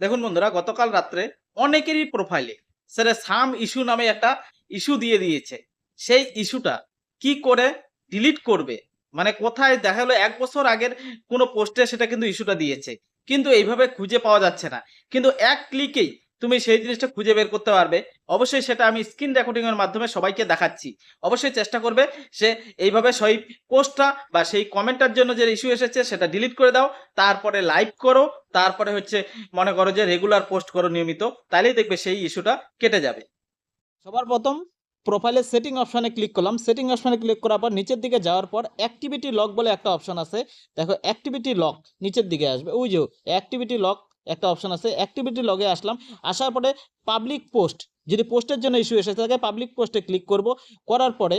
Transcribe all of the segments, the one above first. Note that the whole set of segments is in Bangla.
দেখুন বন্ধুরা, গতকাল রাত্রে অনেকেরই প্রোফাইলে স্যার সাম ইস্যু নামে একটা ইস্যু দিয়ে দিয়েছে। সেই ইস্যুটা কি করে ডিলিট করবে, মানে কোথায় দেখা গেলো 1 বছর আগের কোনো পোস্টে সেটা কিন্তু ইস্যুটা দিয়েছে, কিন্তু এইভাবে খুঁজে পাওয়া যাচ্ছে না। কিন্তু এক ক্লিকেই তুমি সেই জিনিসটা খুঁজে বের করতে পারবে। অবশ্যই সেটা আমি স্ক্রিন রেকর্ডিং এর মাধ্যমে সবাইকে দেখাচ্ছি। অবশ্যই চেষ্টা করবে সে এইভাবে সেই পোস্টটা বা সেই কমেন্টটার জন্য যে ইস্যু এসেছে সেটা ডিলিট করে দাও। তারপরে লাইভ করো, তারপরে হচ্ছে মনে করো যে রেগুলার পোস্ট করো নিয়মিত, তাহলেই দেখবে সেই ইস্যুটা কেটে যাবে। সবার প্রথম প্রোফাইলের সেটিং অপশানে ক্লিক করলাম। সেটিং অপশানে ক্লিক করার পর নিচের দিকে যাওয়ার পর অ্যাক্টিভিটি লক বলে একটা অপশান আছে। দেখো অ্যাক্টিভিটি লক নিচের দিকে আসবে, ওই যে অ্যাক্টিভিটি লক একটা অপশান আছে। অ্যাক্টিভিটি লগে আসলাম, আসার পরে পাবলিক পোস্ট, যদি পোস্টের জন্য ইস্যু এসে থাকে পাবলিক পোস্টে ক্লিক করব। করার পরে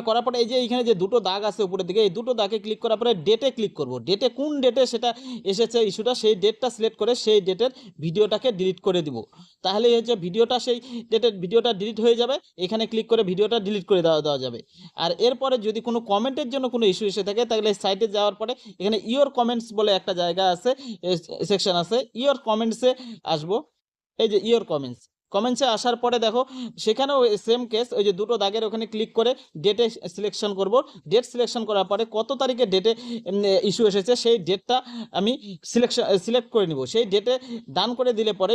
করার পরে এই যে এইখানে যে দুটো দাগ আছে উপরের দিকে, এই দুটো দাগে ক্লিক করার পরে ডেটে ক্লিক করব। ডেটে কোন ডেটে সেটা এসেছে ইস্যুটা, সেই ডেটটা সিলেক্ট করে সেই ডেটের ভিডিওটাকে ডিলিট করে দিব। তাহলে এই যে ভিডিওটা, সেই ডেটের ভিডিওটা ডিলিট হয়ে যাবে। এখানে ক্লিক করে ভিডিওটা ডিলিট করে দেওয়া যাবে। আর এরপরে যদি কোনো কমেন্টের জন্য কোনো ইস্যু এসে থাকে, তাহলে সাইটে যাওয়ার পরে এখানে ইওর কমেন্টস বলে একটা জায়গা আছে, সেকশন আছে। ইওর কমেন্টসে আসবো, এই যে ইওর কমেন্টসে আসার পরে দেখো সেখানেও সেম কেস, ওই যে দুটো দাগের ওখানে ক্লিক করে ডেটে সিলেকশন করব। ডেট সিলেকশন করার পরে কত তারিখে ডেটে ইস্যু এসেছে সেই ডেটটা আমি সিলেক্ট করে নিব। সেই ডেটে ডান করে দিলে পরে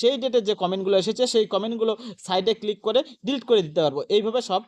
সেই ডেটের যে কমেন্টগুলো এসেছে সেই কমেন্টগুলো সাইডে ক্লিক করে ডিলিট করে দিতে পারবো। এইভাবে সব